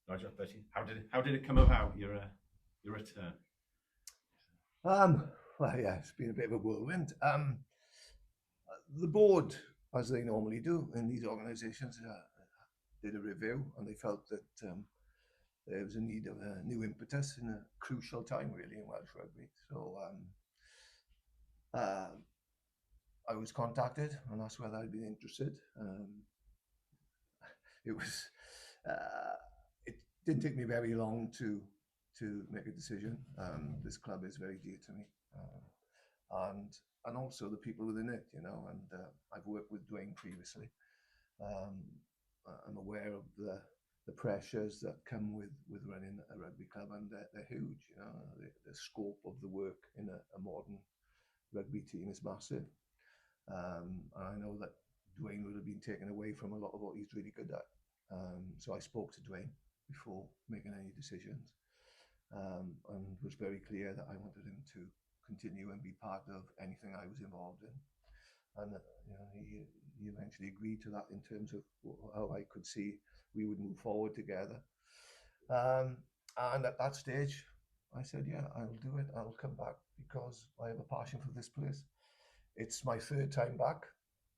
Nigel, how did it come about, your return? Well, yeah, it's been a bit of a whirlwind. The board, as they normally do in these organisations, did a review, and they felt that there was a need of a new impetus in a crucial time, really, in Welsh rugby. So I was contacted and asked whether I'd been interested. It was. It didn't take me very long to make a decision. This club is very dear to me, and also the people within it, you know. And I've worked with Dwayne previously. I'm aware of the pressures that come with running a rugby club, and they're huge. You know, the scope of the work in a modern rugby team is massive. And I know that Dwayne would have been taken away from a lot of what he's really good at. So I spoke to Dwayne before making any decisions, and was very clear that I wanted him to continue and be part of anything I was involved in. And you know, he eventually agreed to that in terms of how I could see we would move forward together. And at that stage, I said, yeah, I'll do it. I'll come back because I have a passion for this place. It's my third time back,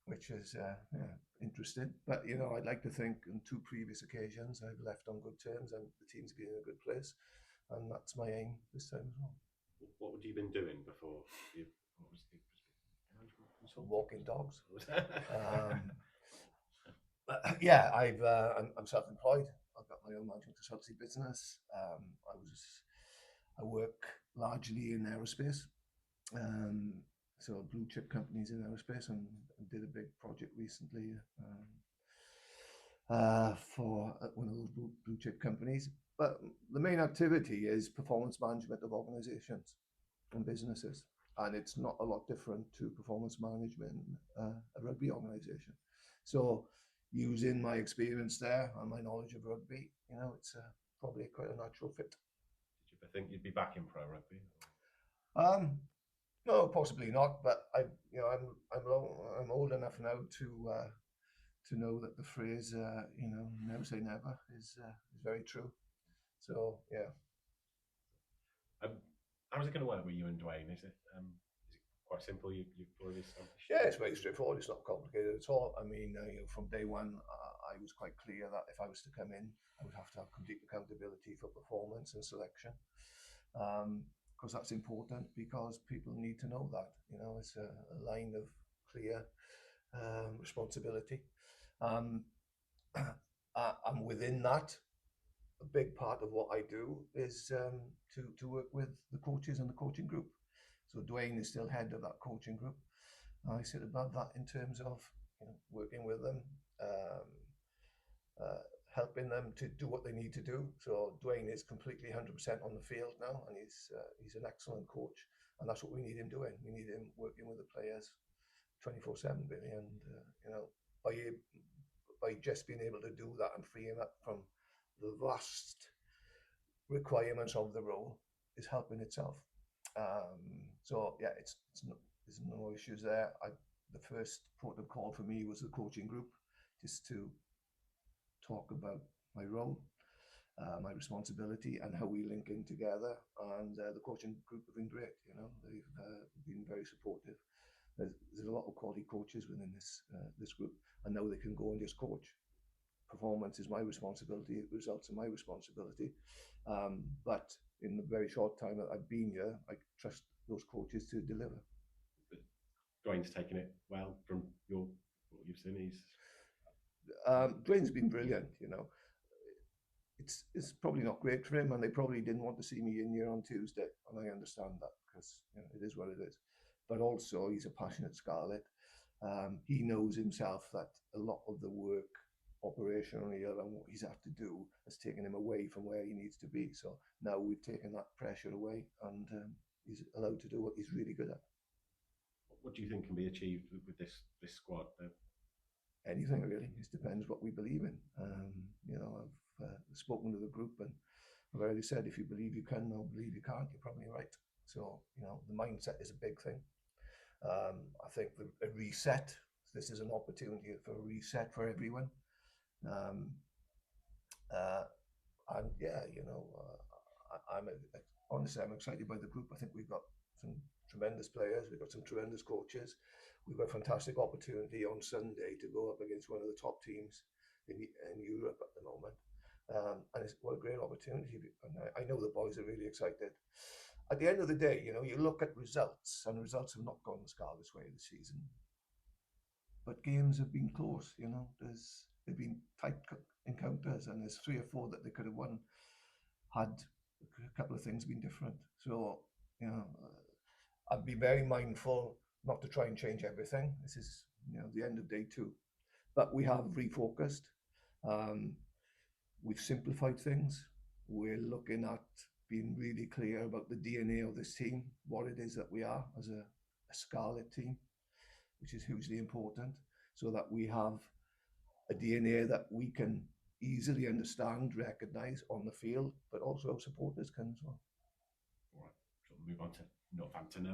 which is interesting. But, you know, I'd like to think on 2 previous occasions I've left on good terms and the team's been in a good place. And that's my aim this time as well. What had you been doing before? What was the walking dogs? Yeah, I'm self-employed. I've got my own management consultancy business. I work largely in aerospace. So blue chip companies in aerospace, and did a big project recently for one of those blue chip companies. But the main activity is performance management of organizations and businesses. And it's not a lot different to performance management a rugby organization. So using my experience there and my knowledge of rugby, you know, it's probably quite a natural fit. Did you ever think you'd be back in pro rugby? No, possibly not. But I'm old enough now to know that the phrase, never say never is very true. So yeah. How's it going to work with you and Dwayne? Is it quite simple? You've already established. Yeah, it's very straightforward. It's not complicated at all. I mean, from day one, I was quite clear that if I was to come in, I would have to have complete accountability for performance and selection, because that's important. Because people need to know that, you know, it's a line of clear responsibility. And within that, a big part of what I do is to work with the coaches and the coaching group. So Dwayne is still head of that coaching group. I sit above that in terms of, you know, working with them, helping them to do what they need to do. So Dwayne is completely 100% on the field now, and he's an excellent coach, and that's what we need him doing. We need him working with the players 24/7, really, and you know, by just being able to do that and freeing up from the vast requirements of the role is helping itself. So yeah, there's no issues there. The first port of call for me was the coaching group, just to talk about my role, my responsibility, and how we link in together. And the coaching group have been great. You know, they've been very supportive. There's a lot of quality coaches within this group, and now they can go and just coach. Performance is my responsibility, results are my responsibility. But in the very short time that I've been here, I trust those coaches to deliver. Dwayne's taken it well from what you've seen. Dwayne's been brilliant, you know. It's probably not great for him, and they probably didn't want to see me in here on Tuesday, and I understand that, because, you know, it is what it is. But also, he's a passionate Scarlet. He knows himself that a lot of the work operationally and what he's had to do has taken him away from where he needs to be. So now we've taken that pressure away, and he's allowed to do what he's really good at. What do you think can be achieved with this squad? Anything, really. It depends what we believe in. You know, I've spoken to the group, and I've already said, if you believe you can, or believe you can't, you're probably right. So, you know, the mindset is a big thing. I think a reset, this is an opportunity for a reset for everyone. You know, honestly, I'm excited by the group. I think we've got some tremendous players. We've got some tremendous coaches. We've got a fantastic opportunity on Sunday to go up against one of the top teams in Europe at the moment. And it's what a great opportunity. And I know the boys are really excited. At the end of the day, you know, you look at results, and results have not gone the Scarlets' way this season. But games have been close, you know. There've been tight encounters, and there's 3 or 4 that they could have won had a couple of things been different. So, you know, I'd be very mindful not to try and change everything. This is, you know, the end of day 2. But we have refocused. We've simplified things. We're looking at being really clear about the DNA of this team, what it is that we are as a Scarlet team, which is hugely important, so that we have a DNA that we can easily understand, recognise on the field, but also supporters can as well. All right, so we'll move on to Northampton.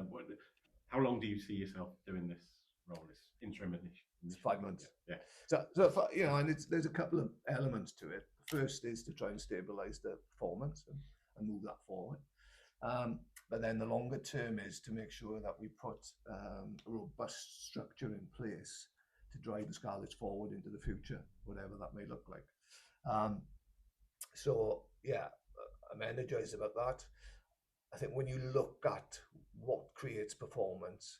How long do you see yourself doing this role, this interim? It's 5 months. Yeah. So you know, and there's a couple of elements to it. The first is to try and stabilise the performance and move that forward. But then the longer term is to make sure that we put a robust structure in place to drive the Scarlets forward into the future, whatever that may look like. So yeah, I'm energised about that. I think when you look at what creates performance,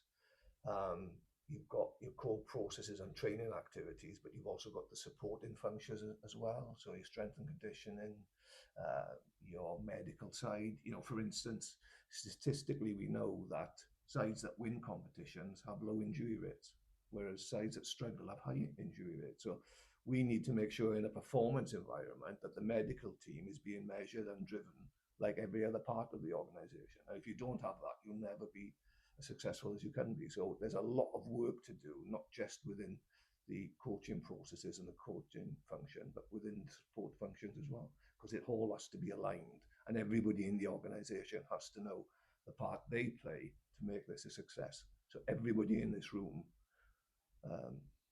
you've got your core processes and training activities, but you've also got the supporting functions as well. So your strength and conditioning, your medical side. You know, for instance, statistically, we know that sides that win competitions have low injury rates, whereas sides that struggle have high injury rates. So we need to make sure in a performance environment that the medical team is being measured and driven like every other part of the organisation. And if you don't have that, you'll never be as successful as you can be. So there's a lot of work to do, not just within the coaching processes and the coaching function, but within the support functions as well, because it all has to be aligned, and everybody in the organisation has to know the part they play to make this a success. So everybody in this room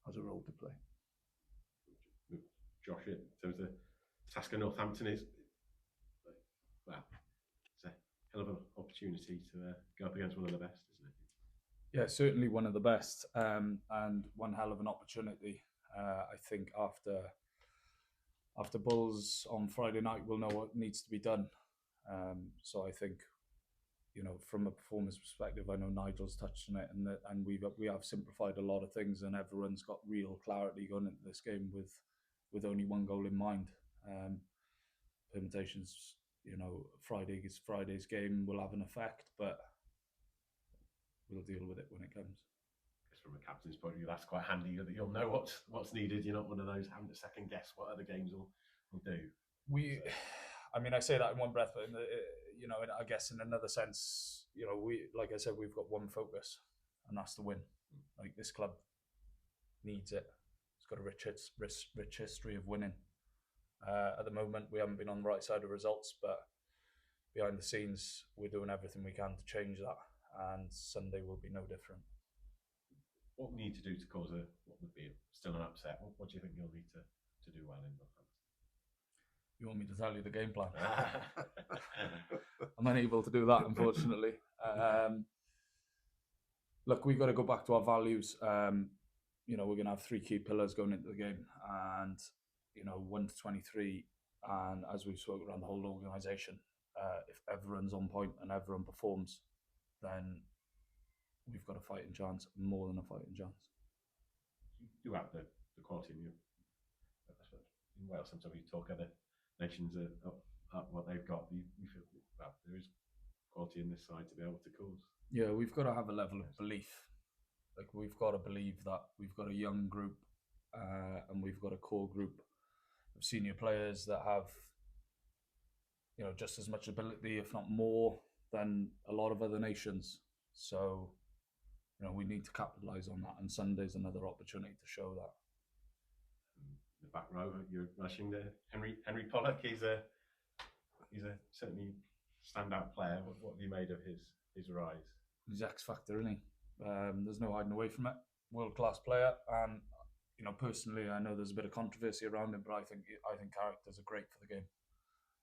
has a role to play. Josh, in terms of the task of Northampton is, well, it's a hell of an opportunity to go up against one of the best, isn't it? Yeah, certainly one of the best, and one hell of an opportunity. I think after Bulls on Friday night, we'll know what needs to be done. So I think, you know, from a performance perspective, I know Nigel's touched on it, and we have simplified a lot of things, and everyone's got real clarity going into this game with only one goal in mind. Permutations, you know, Friday's game will have an effect, but we'll deal with it when it comes. I guess from a captain's point of view, that's quite handy that you'll know what's needed. You're not one of those having to second guess what other games will do. I mean, I say that in one breath, but you know, I guess in another sense, you know, like I said, we've got one focus, and that's to win. Like, this club needs it. It's got a rich history of winning. At the moment, we haven't been on the right side of results, but behind the scenes, we're doing everything we can to change that, and Sunday will be no different. What we need to do to cause what would be still an upset? What do you think you'll need to do well in Northampton? You want me to tell you the game plan? I'm unable to do that, unfortunately. Look, we've got to go back to our values. You know, we're going to have 3 key pillars going into the game, and, you know, 1 to 23. And as we've spoken around the whole organisation, if everyone's on point and everyone performs, then we've got a fighting chance, more than a fighting chance. You do have the quality in you. In Wales, sometimes you talk other nations up what they've got. You feel, well, there is quality in this side to be able to cause. Yeah, we've got to have a level of belief. Like, we've got to believe that we've got a young group, and we've got a core group of senior players that have, you know, just as much ability, if not more, than a lot of other nations. So, you know, we need to capitalise on that, and Sunday's another opportunity to show that. The back row, you're rushing there. Henry Pollock, he's a certainly standout player. What have you made of his rise? He's X factor, isn't he? There's no hiding away from it. World-class player, and, you know, personally, I know there's a bit of controversy around him, but I think characters are great for the game.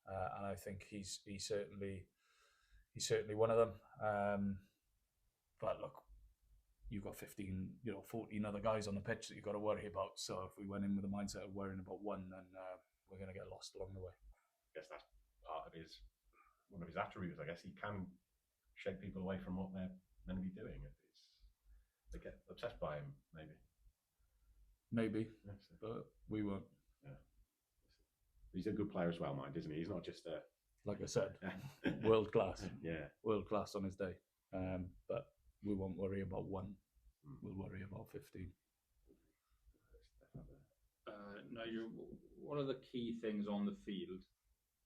and I think he's certainly one of them. But look, you've got 15, 14 other guys on the pitch that you've got to worry about. So if we went in with the mindset of worrying about one, then we're going to get lost along the way. I guess that's part of one of his attributes. I guess he can shake people away from what they're meant to be doing. They get obsessed by him, maybe. Yes, but we won't. Yeah. He's a good player as well, mind, isn't he? He's not just a... Like I said, world class. Yeah. World class on his day. But we won't worry about one. We'll worry about 15. Nigel, what are the key things on the field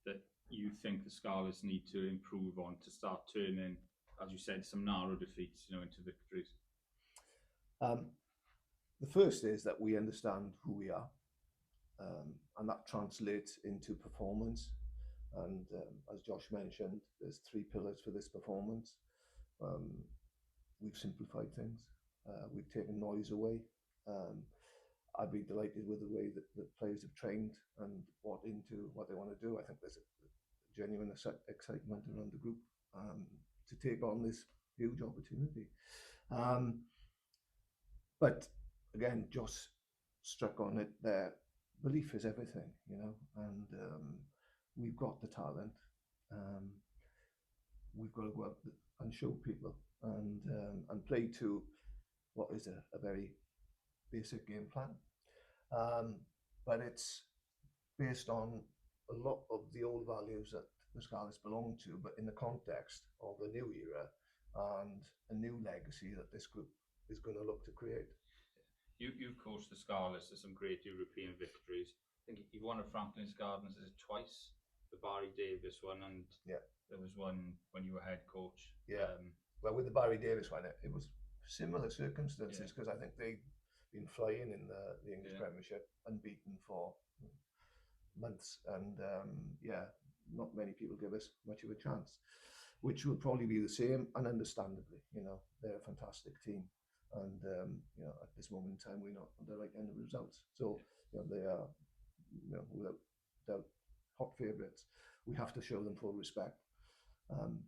that you think the Scarlets need to improve on to start turning, as you said, some narrow defeats, into victories? The first is that we understand who we are, and that translates into performance. And as Josh mentioned, there's 3 pillars for this performance. We've simplified things. We've taken noise away. I'd be delighted with the way that the players have trained and bought into what they want to do. I think there's a genuine excitement around the group to take on this huge opportunity. But again, Josh struck on it there. Belief is everything, and we've got the talent. We've got to go out and show people and play to what is a very basic game plan. But it's based on a lot of the old values that the Scarlets belong to, but in the context of a new era and a new legacy that this group is going to look to create. You've coached the Scarlets to some great European victories. I think you've won at Franklin's Gardens twice, the Barry Davies one, and there was one when you were head coach. Well, with the Barry Davies one, it was similar circumstances because I think they'd been flying in the English Premiership, unbeaten for months, and not many people give us much of a chance, which will probably be the same, and understandably, they're a fantastic team. And at this moment in time, we're not on the right end of results. So they are, without doubt, hot favourites. We have to show them full respect, and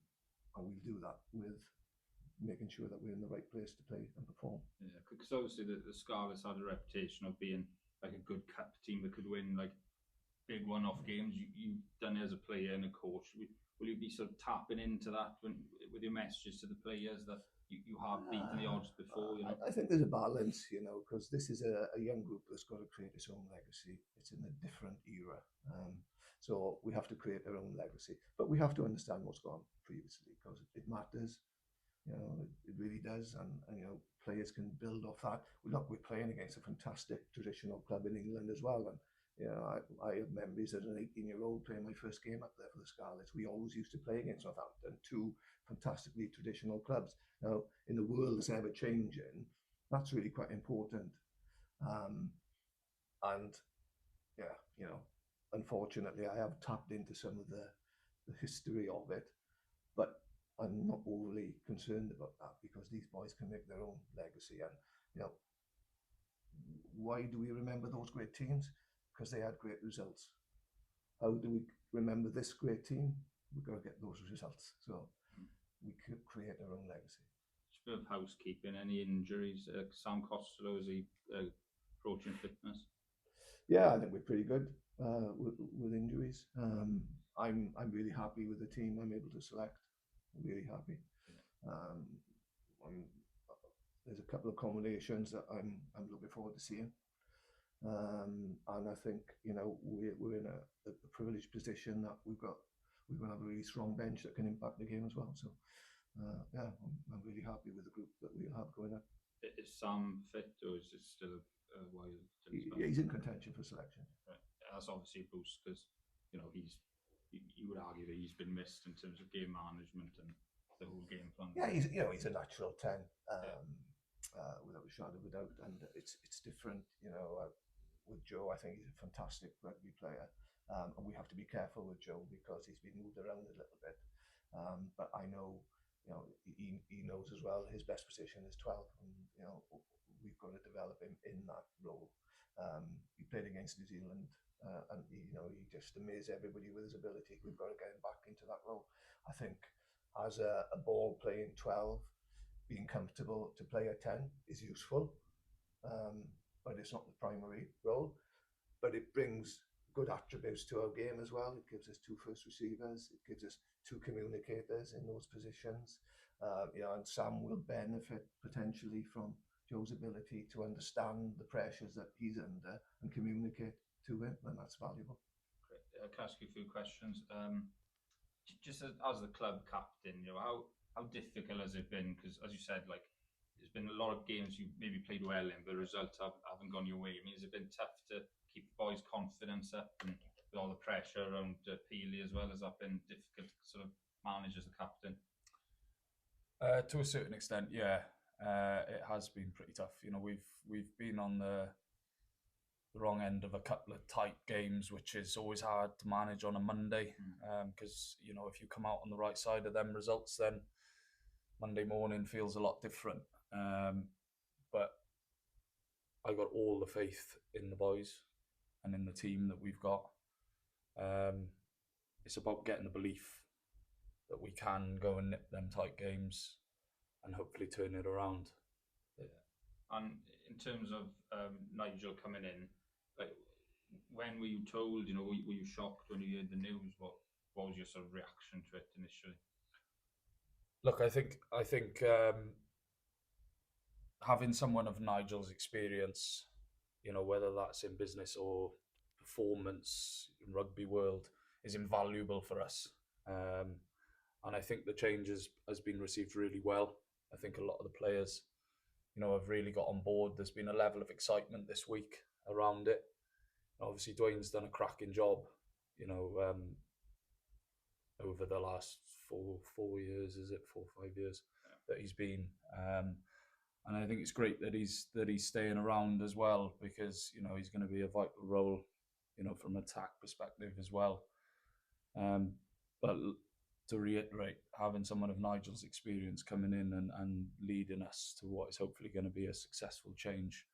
we'll do that with making sure that we're in the right place to play and perform. Yeah, because obviously the Scarlets had a reputation of being like a good cup team that could win like big one-off games. You've done it as a player and a coach. Will you be sort of tapping into that with your messages to the players that you have beaten the odds before? I think there's a balance, because this is a young group that's got to create its own legacy. It's in a different era. So we have to create our own legacy. But we have to understand what's gone previously because it matters. It really does. And players can build off that. We're playing against a fantastic traditional club in England as well. And I have memories as an 18-year-old playing my first game up there for the Scarlets. We always used to play against Northampton, 2 fantastically traditional clubs. Now, in the world that's ever changing, that's really quite important. Unfortunately, I have tapped into some of the history of it, but I'm not overly concerned about that because these boys can make their own legacy. And, why do we remember those great teams? Because they had great results. How do we remember this great team? We've got to get those results. So we could create our own legacy. Just a bit of housekeeping. Any injuries? Sam Costello, is he approaching fitness? Yeah, I think we're pretty good with injuries. I'm really happy with the team I'm able to select. I'm really happy. There's a couple of combinations that I'm looking forward to seeing. And I think we're in a privileged position that we're going to have a really strong bench that can impact the game as well. So I'm really happy with the group that we'll have going up. Is Sam fit or is it still a while? He's in contention for selection. Right. That's obviously a boost because you would argue that he's been missed in terms of game management and the whole game plan. Yeah, he's a natural 10. Without a shadow of a doubt, and it's different. With Joe, I think he's a fantastic rugby player, and we have to be careful with Joe because he's been moved around a little bit. But I know, he knows as well his best position is 12, and we've got to develop him in that role. He played against New Zealand and he just amazed everybody with his ability. We've got to get him back into that role. I think as a ball playing 12, being comfortable to play a 10 is useful, but it's not the primary role. But it brings good attributes to our game as well. It gives us 2 first receivers. It gives us 2 communicators in those positions. And Sam will benefit potentially from Joe's ability to understand the pressures that he's under and communicate to him, and that's valuable. Great. Can I ask you a few questions? Just as the club captain, how difficult has it been? Because as you said, like there's been a lot of games you maybe played well in, but the results haven't gone your way. I mean, has it been tough to keep the boys' confidence up, and with all the pressure around Peely as well? Has that been difficult to sort of manage as a captain? To a certain extent, yeah. It has been pretty tough. We've been on the wrong end of a couple of tight games, which is always hard to manage on a Monday, because if you come out on the right side of them results, then Monday morning feels a lot different. But I got all the faith in the boys and in the team that we've got. It's about getting the belief that we can go and nip them tight games and hopefully turn it around. Yeah. And in terms of Nigel coming in, like when were you told? Were you shocked when you heard the news? What was your sort of reaction to it initially? Look, I think having someone of Nigel's experience, whether that's in business or performance in rugby world, is invaluable for us. And I think the change has been received really well. I think a lot of the players, have really got on board. There's been a level of excitement this week around it. Obviously, Dwayne's done a cracking job, over the last 4 years, is it 4 or 5 years that he's been. And I think it's great that he's staying around as well, because he's going to be a vital role, from an attack perspective as well. But to reiterate, having someone of Nigel's experience coming in and leading us to what is hopefully going to be a successful change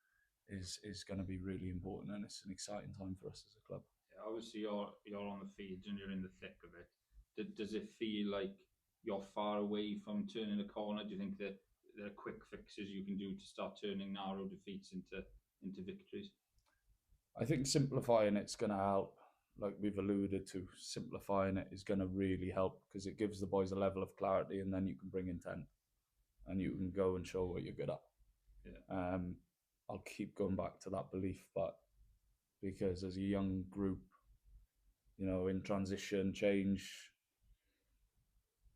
is going to be really important, and it's an exciting time for us as a club. Yeah, obviously, you're on the field and you're in the thick of it. Does it feel like you're far away from turning a corner? Do you think that there are quick fixes you can do to start turning narrow defeats into victories? I think simplifying it's going to help. Like we've alluded to, simplifying it is going to really help, because it gives the boys a level of clarity, and then you can bring intent and you can go and show what you're good at. Yeah. I'll keep going back to that belief, but because as a young group, in transition, change,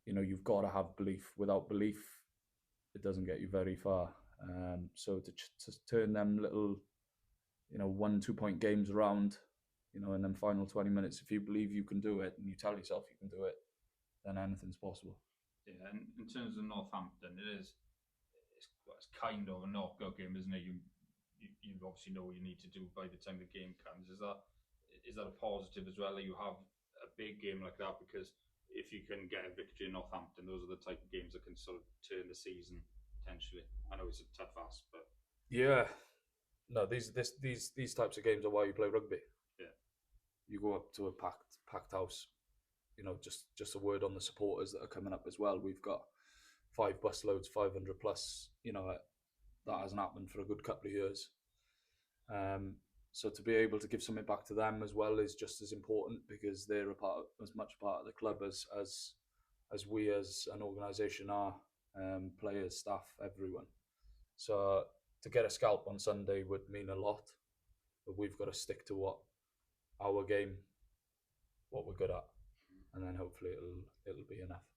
you've got to have belief. Without belief, it doesn't get you very far. So to turn them little, 1-2 point games around, and then final 20 minutes, if you believe you can do it and you tell yourself you can do it, then anything's possible. Yeah, and in terms of Northampton, it's kind of a knockout game, isn't it? You obviously know what you need to do by the time the game comes. Is that a positive as well, that you have a big game like that? Because if you can get a victory in Northampton, those are the type of games that can sort of turn the season potentially. I know it's a tough ask, but yeah, no, these types of games are why you play rugby. Yeah, you go up to a packed house. Just a word on the supporters that are coming up as well. We've got 5 busloads, 500 plus. That hasn't happened for a good couple of years. So to be able to give something back to them as well is just as important, because they're as much part of the club as we as an organisation are. Players, staff, everyone. So to get a scalp on Sunday would mean a lot, but we've got to stick to what our game, what we're good at, and then hopefully it'll be enough.